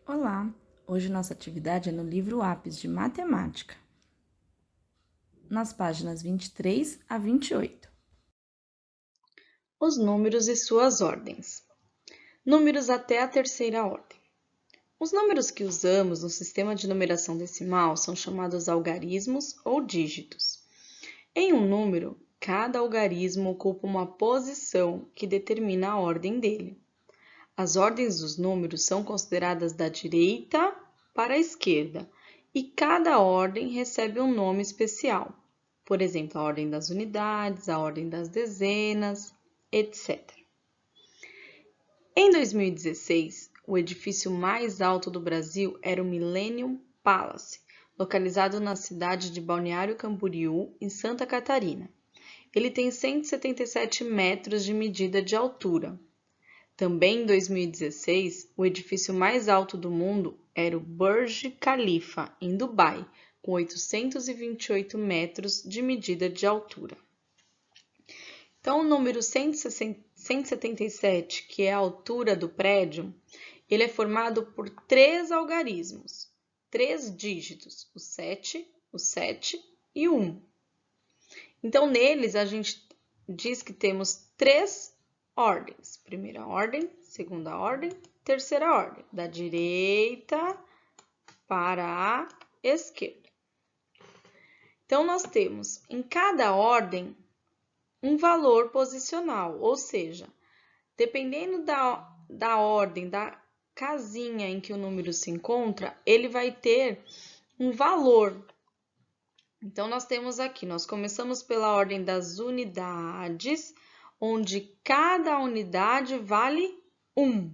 Olá! Hoje nossa atividade é no livro Apps de Matemática, nas páginas 23 a 28. Os números e suas ordens. Números até a terceira ordem. Os números que usamos no sistema de numeração decimal são chamados algarismos ou dígitos. Em um número, cada algarismo ocupa uma posição que determina a ordem dele. As ordens dos números são consideradas da direita para a esquerda e cada ordem recebe um nome especial. Por exemplo, a ordem das unidades, a ordem das dezenas, etc. Em 2016, o edifício mais alto do Brasil era o Millennium Palace, localizado na cidade de Balneário Camboriú, em Santa Catarina. Ele tem 177 metros de medida de altura. Também em 2016, o edifício mais alto do mundo era o Burj Khalifa, em Dubai, com 828 metros de medida de altura. Então, o número 177, que é a altura do prédio, ele é formado por 3 algarismos, 3 dígitos, o 7 e o 1. Então, neles, a gente diz que temos 3 ordens. Primeira ordem, segunda ordem, terceira ordem. Da direita para a esquerda. Então, nós temos em cada ordem um valor posicional, ou seja, dependendo da ordem, da casinha em que o número se encontra, ele vai ter um valor. Então, nós temos aqui, nós começamos pela ordem das unidades, onde cada unidade vale 1.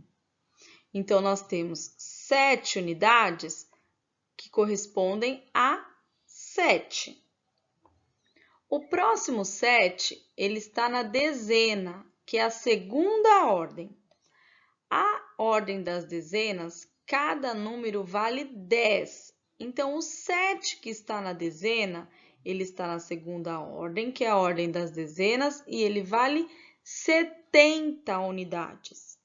Então, nós temos 7 unidades que correspondem a 7. O próximo 7, ele está na dezena, que é a segunda ordem. A ordem das dezenas, cada número vale 10. Então, o 7 que está na dezena, ele está na segunda ordem, que é a ordem das dezenas, e ele vale 70 unidades.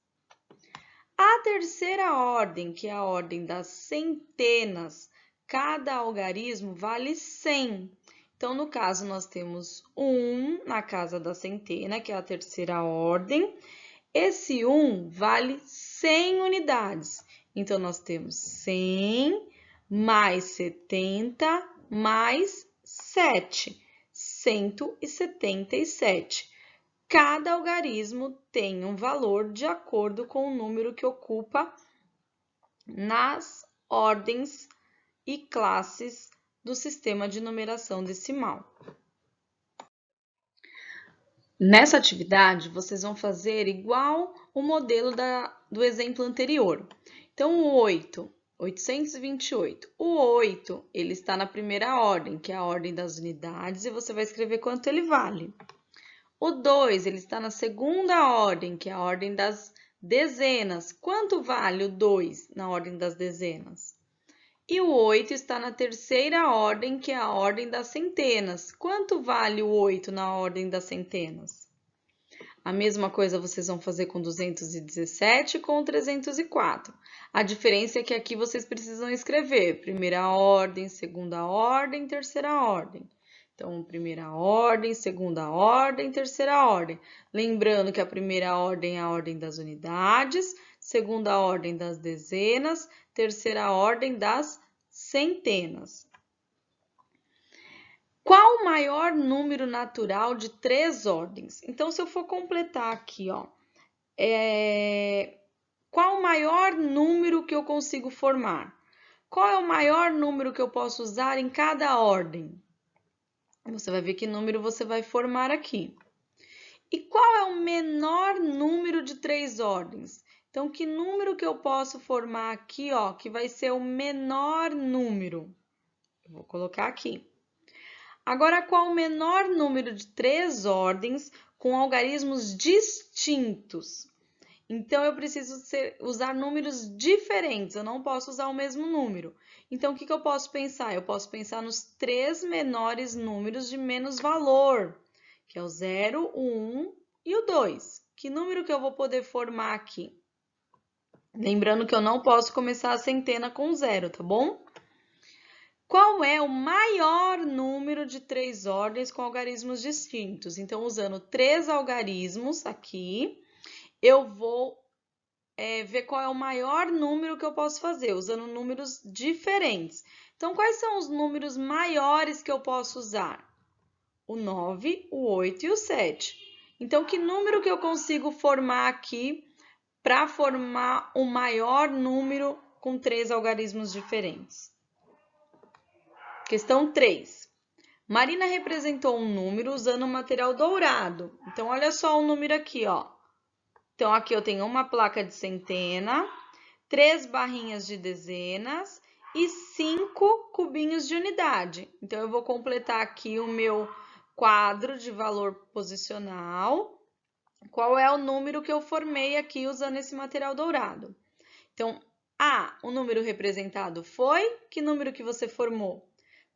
A terceira ordem, que é a ordem das centenas, cada algarismo vale 100. Então, no caso, nós temos 1 na casa da centena, que é a terceira ordem. Esse 1 vale 100 unidades. Então, nós temos 100 mais 70 mais 7, 177. Cada algarismo tem um valor de acordo com o número que ocupa nas ordens e classes do sistema de numeração decimal. Nessa atividade, vocês vão fazer igual o modelo do exemplo anterior. Então, o 828. O 8, ele está na primeira ordem, que é a ordem das unidades, e você vai escrever quanto ele vale. O 2, ele está na segunda ordem, que é a ordem das dezenas. Quanto vale o 2 na ordem das dezenas? E o 8 está na terceira ordem, que é a ordem das centenas. Quanto vale o 8 na ordem das centenas? A mesma coisa vocês vão fazer com 217 e com 304. A diferença é que aqui vocês precisam escrever primeira ordem, segunda ordem, terceira ordem. Então, primeira ordem, segunda ordem, terceira ordem. Lembrando que a primeira ordem é a ordem das unidades, segunda ordem das dezenas, terceira ordem das centenas. Qual o maior número natural de 3 ordens? Então, se eu for completar aqui, ó, qual o maior número que eu consigo formar? Qual é o maior número que eu posso usar em cada ordem? Você vai ver que número você vai formar aqui. E qual é o menor número de 3 ordens? Então, que número que eu posso formar aqui, ó, que vai ser o menor número? Eu vou colocar aqui. Agora, qual o menor número de 3 ordens com algarismos distintos? Então, eu preciso usar números diferentes, eu não posso usar o mesmo número. Então, o que eu posso pensar? Eu posso pensar nos 3 menores números de menos valor, que é o 0, o 1 e o 2. Que número que eu vou poder formar aqui? Lembrando que eu não posso começar a centena com 0, tá bom? Qual é o maior número de 3 ordens com algarismos distintos? Então, usando 3 algarismos aqui, eu vou ver qual é o maior número que eu posso fazer, usando números diferentes. Então, quais são os números maiores que eu posso usar? O 9, o 8 e o 7. Então, que número que eu consigo formar aqui para formar o maior número com 3 algarismos diferentes? Questão 3. Marina representou um número usando um material dourado. Então, olha só o número aqui, ó. Então, aqui eu tenho uma placa de centena, 3 barrinhas de dezenas e 5 cubinhos de unidade. Então, eu vou completar aqui o meu quadro de valor posicional. Qual é o número que eu formei aqui usando esse material dourado? Então, o número representado foi? Que número que você formou?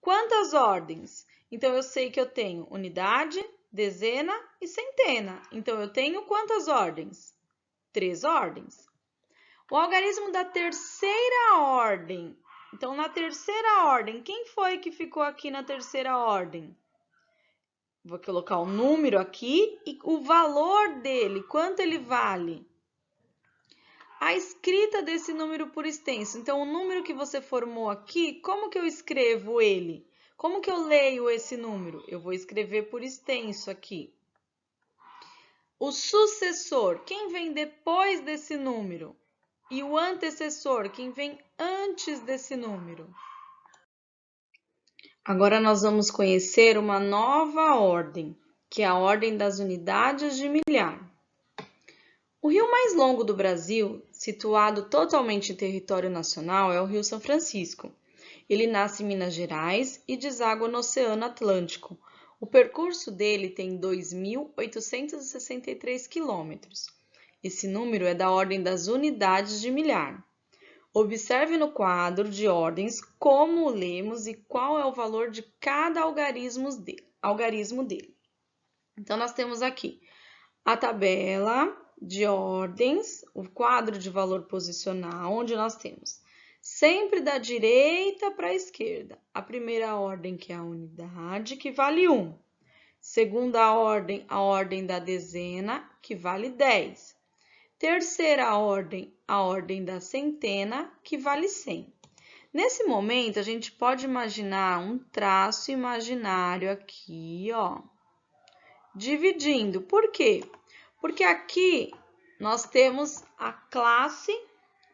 Quantas ordens? Então, eu sei que eu tenho unidade, dezena e centena. Então, eu tenho quantas ordens? 3 ordens. O algarismo da terceira ordem. Então, na terceira ordem, quem foi que ficou aqui na terceira ordem? Vou colocar o número aqui e o valor dele, quanto ele vale? A escrita desse número por extenso. Então, o número que você formou aqui, como que eu escrevo ele? Como que eu leio esse número? Eu vou escrever por extenso aqui. O sucessor, quem vem depois desse número? E o antecessor, quem vem antes desse número? Agora nós vamos conhecer uma nova ordem, que é a ordem das unidades de milhar. O rio mais longo do Brasil, situado totalmente em território nacional, é o Rio São Francisco. Ele nasce em Minas Gerais e deságua no Oceano Atlântico. O percurso dele tem 2.863 quilômetros. Esse número é da ordem das unidades de milhar. Observe no quadro de ordens como lemos e qual é o valor de cada algarismo dele. Então, nós temos aqui a tabela de ordens, o quadro de valor posicional, onde nós temos sempre da direita para a esquerda. A primeira ordem, que é a unidade, que vale 1. Segunda ordem, a ordem da dezena, que vale 10. Terceira ordem, a ordem da centena, que vale 100. Nesse momento, a gente pode imaginar um traço imaginário aqui, ó, dividindo. Por quê? Porque aqui nós temos a classe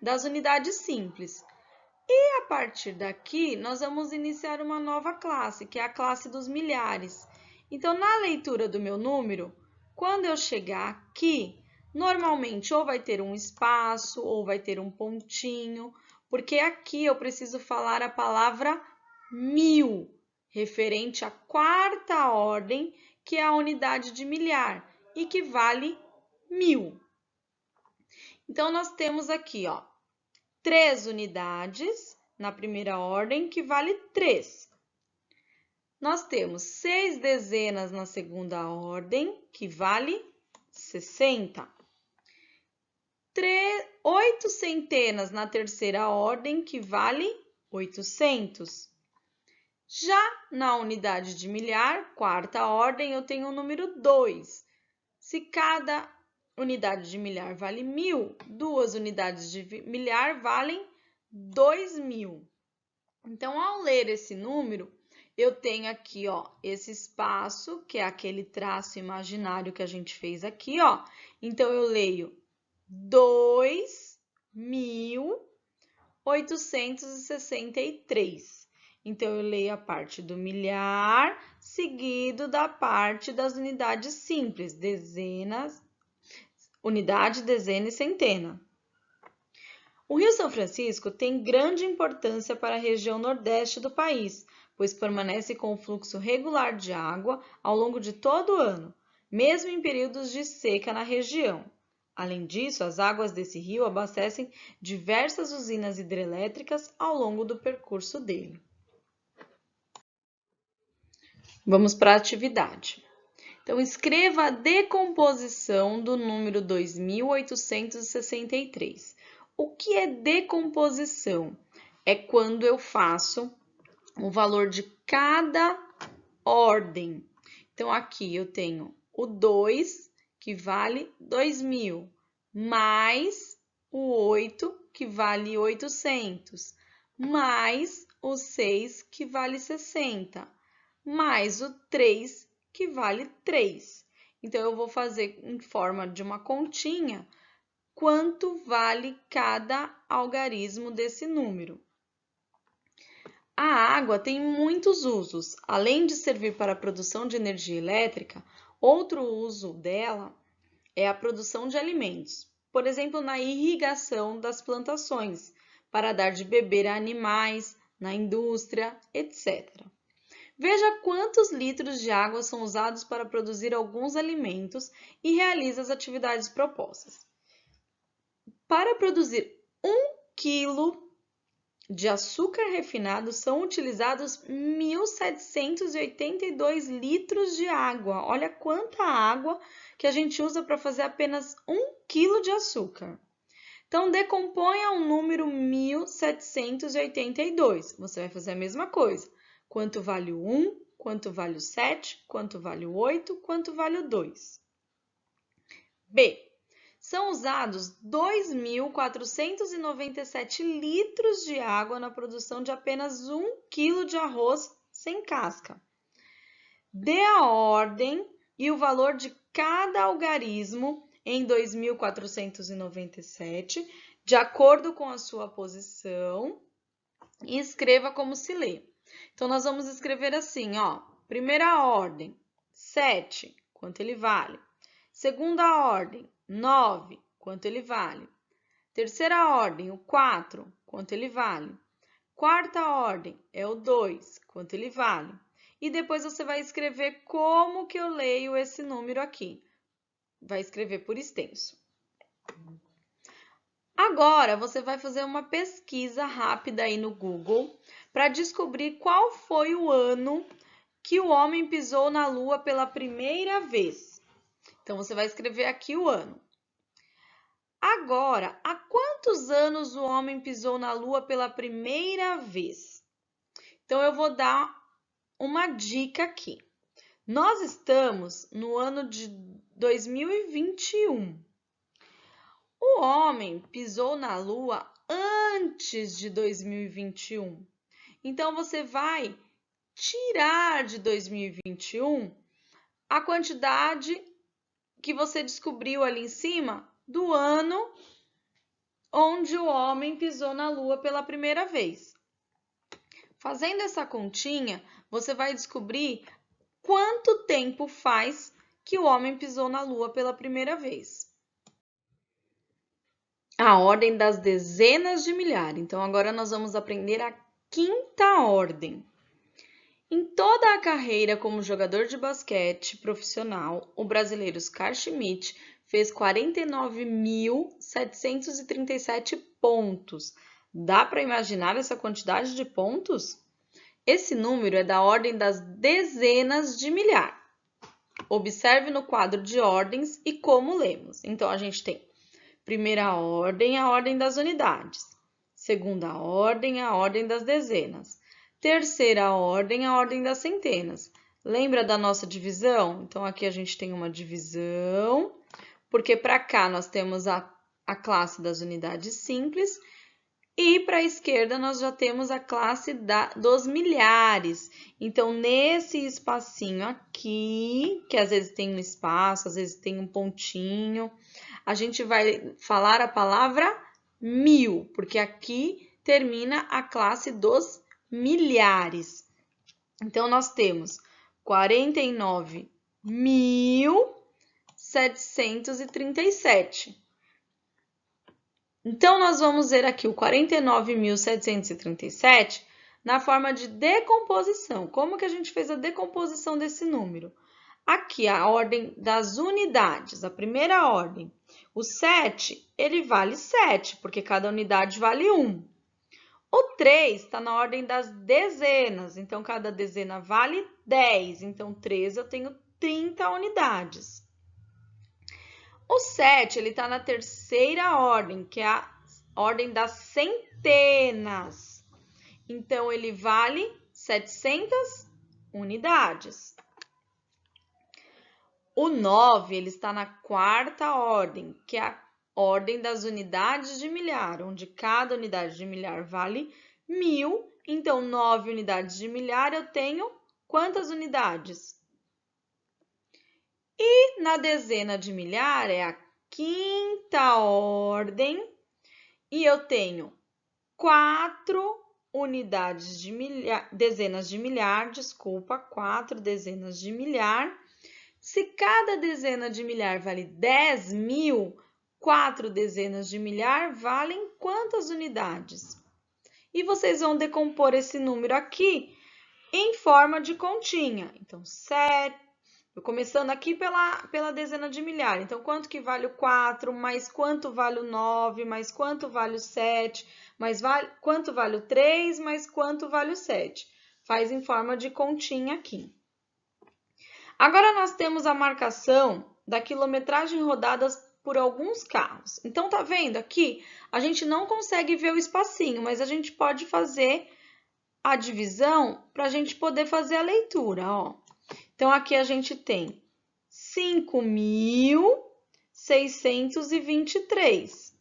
das unidades simples. E a partir daqui, nós vamos iniciar uma nova classe, que é a classe dos milhares. Então, na leitura do meu número, quando eu chegar aqui, normalmente ou vai ter um espaço ou vai ter um pontinho, porque aqui eu preciso falar a palavra 1000, referente à quarta ordem, que é a unidade de milhar e que vale 1000. Então, nós temos aqui, ó, 3 unidades na primeira ordem, que vale 3. Nós temos 6 dezenas na segunda ordem, que vale 60. 8 centenas na terceira ordem, que vale 800. Já na unidade de milhar, quarta ordem, eu tenho o número 2. Se cada unidade de milhar vale 1000, 2 unidades de milhar valem 2000. Então, ao ler esse número, eu tenho aqui, ó, esse espaço, que é aquele traço imaginário que a gente fez aqui, ó. Então, eu leio 2.863. Então, eu leio a parte do milhar, seguido da parte das unidades simples, dezenas, unidade, dezena e centena. O Rio São Francisco tem grande importância para a região nordeste do país, pois permanece com um fluxo regular de água ao longo de todo o ano, mesmo em períodos de seca na região. Além disso, as águas desse rio abastecem diversas usinas hidrelétricas ao longo do percurso dele. Vamos para a atividade. Então, escreva a decomposição do número 2.863. O que é decomposição? É quando eu faço o valor de cada ordem. Então, aqui eu tenho o 2, que vale 2.000, mais o 8, que vale 800, mais o 6, que vale 60, mais o 3, que vale 3. Então, eu vou fazer em forma de uma continha quanto vale cada algarismo desse número. A água tem muitos usos. Além de servir para a produção de energia elétrica, outro uso dela é a produção de alimentos. Por exemplo, na irrigação das plantações, para dar de beber a animais, na indústria, etc. Veja quantos litros de água são usados para produzir alguns alimentos e realiza as atividades propostas. Para produzir 1 quilo de açúcar refinado, são utilizados 1.782 litros de água. Olha quanta água que a gente usa para fazer apenas 1 quilo de açúcar. Então, decomponha o número 1.782. Você vai fazer a mesma coisa. Quanto vale o 1, quanto vale o 7, quanto vale o 8, quanto vale o 2. B. São usados 2.497 litros de água na produção de apenas 1 quilo de arroz sem casca. Dê a ordem e o valor de cada algarismo em 2.497, de acordo com a sua posição, e escreva como se lê. Então, nós vamos escrever assim, ó. Primeira ordem, 7, quanto ele vale? Segunda ordem, 9, quanto ele vale? Terceira ordem, o 4, quanto ele vale? Quarta ordem é o 2, quanto ele vale? E depois você vai escrever como que eu leio esse número aqui. Vai escrever por extenso. Agora, você vai fazer uma pesquisa rápida aí no Google para descobrir qual foi o ano que o homem pisou na Lua pela primeira vez. Então, você vai escrever aqui o ano. Agora, há quantos anos o homem pisou na Lua pela primeira vez? Então, eu vou dar uma dica aqui. Nós estamos no ano de 2021. O homem pisou na Lua antes de 2021. Então, você vai tirar de 2021 a quantidade que você descobriu ali em cima do ano onde o homem pisou na Lua pela primeira vez. Fazendo essa continha, você vai descobrir quanto tempo faz que o homem pisou na Lua pela primeira vez. A ordem das dezenas de milhar. Então, agora nós vamos aprender a quinta ordem. Em toda a carreira como jogador de basquete profissional, o brasileiro Oscar Schmidt fez 49.737 pontos. Dá para imaginar essa quantidade de pontos? Esse número é da ordem das dezenas de milhar. Observe no quadro de ordens e como lemos. Então, a gente tem primeira ordem, a ordem das unidades. Segunda ordem, a ordem das dezenas. Terceira ordem, a ordem das centenas. Lembra da nossa divisão? Então, aqui a gente tem uma divisão, porque para cá nós temos a classe das unidades simples e para a esquerda nós já temos a classe dos milhares. Então, nesse espacinho aqui, que às vezes tem um espaço, às vezes tem um pontinho, a gente vai falar a palavra 1000, porque aqui termina a classe dos milhares. Então, nós temos 49.737. Então, nós vamos ver aqui o 49.737 na forma de decomposição. Como que a gente fez a decomposição desse número? Aqui, a ordem das unidades, a primeira ordem. O 7, ele vale 7, porque cada unidade vale 1. O 3 está na ordem das dezenas, então cada dezena vale 10. Então, 3 eu tenho 30 unidades. O 7, ele está na terceira ordem, que é a ordem das centenas. Então, ele vale 700 unidades. O 9, ele está na quarta ordem, que é a ordem das unidades de milhar, onde cada unidade de milhar vale 1000. Então, 9 unidades de milhar, eu tenho quantas unidades? E na dezena de milhar é a quinta ordem e eu tenho 4 unidades de milhar, dezenas de milhar, desculpa, 4 dezenas de milhar. Se cada dezena de milhar vale 10.000, 4 dezenas de milhar valem quantas unidades? E vocês vão decompor esse número aqui em forma de continha. Então, 7, começando aqui pela dezena de milhar. Então, quanto que vale o 4, mais quanto vale o 9, mais quanto vale o 7, mais quanto vale o 3, mais quanto vale o 7. Faz em forma de continha aqui. Agora, nós temos a marcação da quilometragem rodada por alguns carros. Então, tá vendo aqui? A gente não consegue ver o espacinho, mas a gente pode fazer a divisão para a gente poder fazer a leitura, ó. Então, aqui a gente tem 5.623.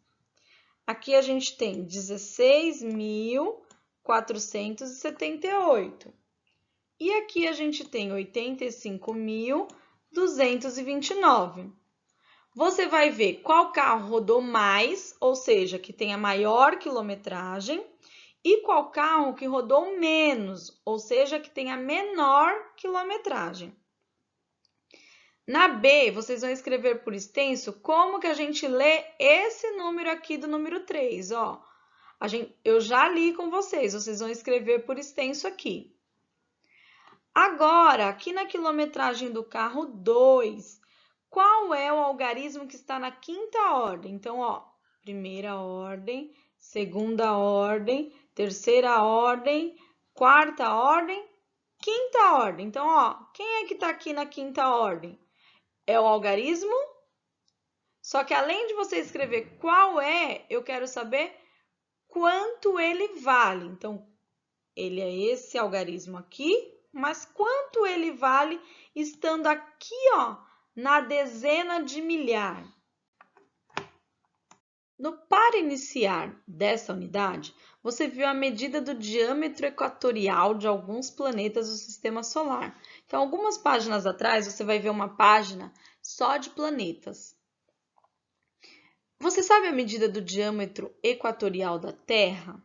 Aqui a gente tem 16.478. E aqui a gente tem 85.229. Você vai ver qual carro rodou mais, ou seja, que tem a maior quilometragem, e qual carro que rodou menos, ou seja, que tem a menor quilometragem. Na B, vocês vão escrever por extenso como que a gente lê esse número aqui do número 3, ó. Eu já li com vocês vão escrever por extenso aqui. Agora, aqui na quilometragem do carro 2, qual é o algarismo que está na quinta ordem? Então, ó, primeira ordem, segunda ordem, terceira ordem, quarta ordem, quinta ordem. Então, ó, quem é que está aqui na quinta ordem? É o algarismo. Só que além de você escrever qual é, eu quero saber quanto ele vale. Então, ele é esse algarismo aqui, mas quanto ele vale estando aqui, ó, na dezena de milhar. No par iniciar dessa unidade, você viu a medida do diâmetro equatorial de alguns planetas do Sistema Solar. Então, algumas páginas atrás, você vai ver uma página só de planetas. Você sabe a medida do diâmetro equatorial da Terra?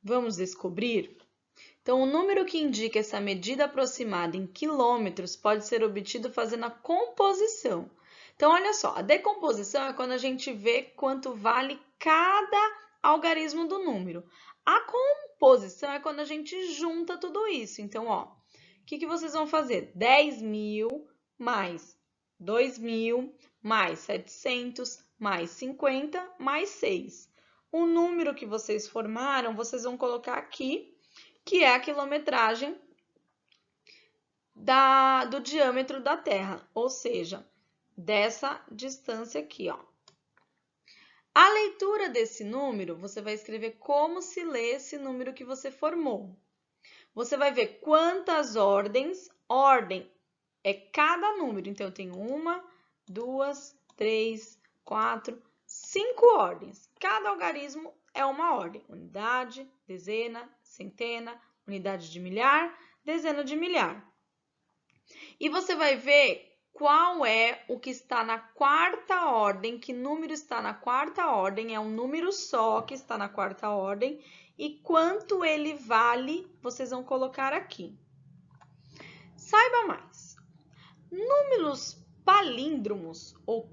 Vamos descobrir? Então, o número que indica essa medida aproximada em quilômetros pode ser obtido fazendo a composição. Então, olha só, a decomposição é quando a gente vê quanto vale cada algarismo do número. A composição é quando a gente junta tudo isso. Então, ó, o que vocês vão fazer? 10.000 mais 2.000 mais 700 mais 50 mais 6. O número que vocês formaram, vocês vão colocar aqui, que é a quilometragem do diâmetro da Terra, ou seja, dessa distância aqui, ó. A leitura desse número, você vai escrever como se lê esse número que você formou. Você vai ver quantas ordens, ordem é cada número. Então, eu tenho 1, 2, 3, 4, 5 ordens. Cada algarismo é uma ordem. Unidade, dezena, centena, unidade de milhar, dezena de milhar. E você vai ver qual é o que está na quarta ordem, que número está na quarta ordem, é um número só que está na quarta ordem, e quanto ele vale, vocês vão colocar aqui. Saiba mais. Números palíndromos ou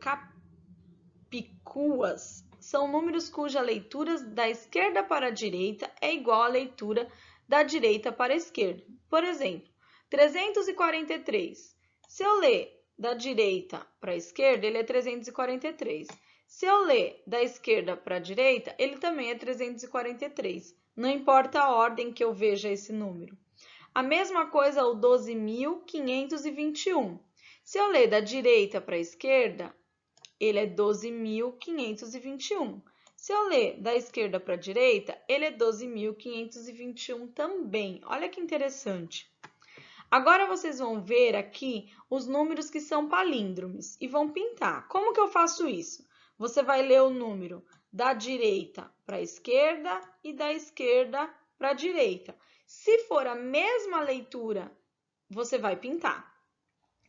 capicúas são números cuja leitura da esquerda para a direita é igual à leitura da direita para a esquerda. Por exemplo, 343. Se eu ler da direita para a esquerda, ele é 343. Se eu ler da esquerda para a direita, ele também é 343. Não importa a ordem que eu veja esse número. A mesma coisa o 12.521. Se eu ler da direita para a esquerda, ele é 12.521. Se eu ler da esquerda para a direita, ele é 12.521 também. Olha que interessante. Agora vocês vão ver aqui os números que são palíndromes e vão pintar. Como que eu faço isso? Você vai ler o número da direita para a esquerda e da esquerda para a direita. Se for a mesma leitura, você vai pintar.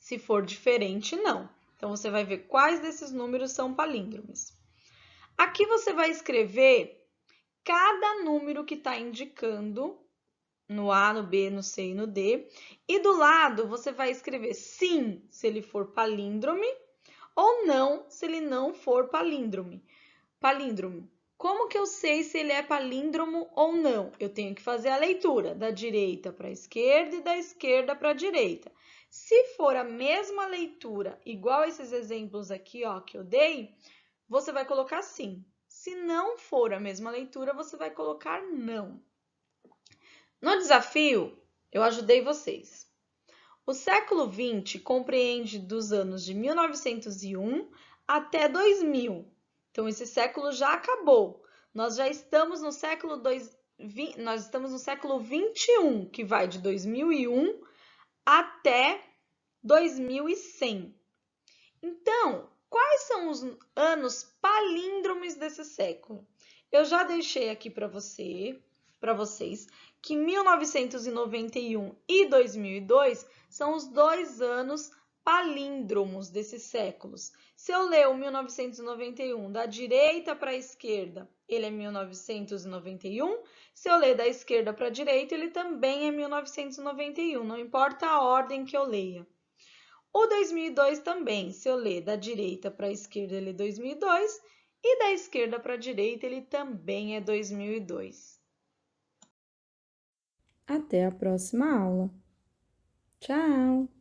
Se for diferente, não. Então, você vai ver quais desses números são palíndromes. Aqui você vai escrever cada número que está indicando no A, no B, no C e no D. E do lado você vai escrever sim, se ele for palíndrome, ou não, se ele não for palíndrome. Palíndromo. Como que eu sei se ele é palíndromo ou não? Eu tenho que fazer a leitura da direita para a esquerda e da esquerda para a direita. Se for a mesma leitura, igual esses exemplos aqui, ó, que eu dei, você vai colocar sim. Se não for a mesma leitura, você vai colocar não. No desafio, eu ajudei vocês. O século XX compreende dos anos de 1901 até 2000. Então, esse século já acabou. Nós já estamos no século nós estamos no século 21, que vai de 2001 até 2100. Então, quais são os anos palíndromes desse século? Eu já deixei aqui para vocês, que 1991 e 2002 são os 2 anos palíndromos desses séculos. Se eu ler o 1991 da direita para a esquerda, ele é 1991. Se eu ler da esquerda para a direita, ele também é 1991, não importa a ordem que eu leia. O 2002 também, se eu ler da direita para a esquerda, ele é 2002, e da esquerda para a direita, ele também é 2002. Até a próxima aula. Tchau!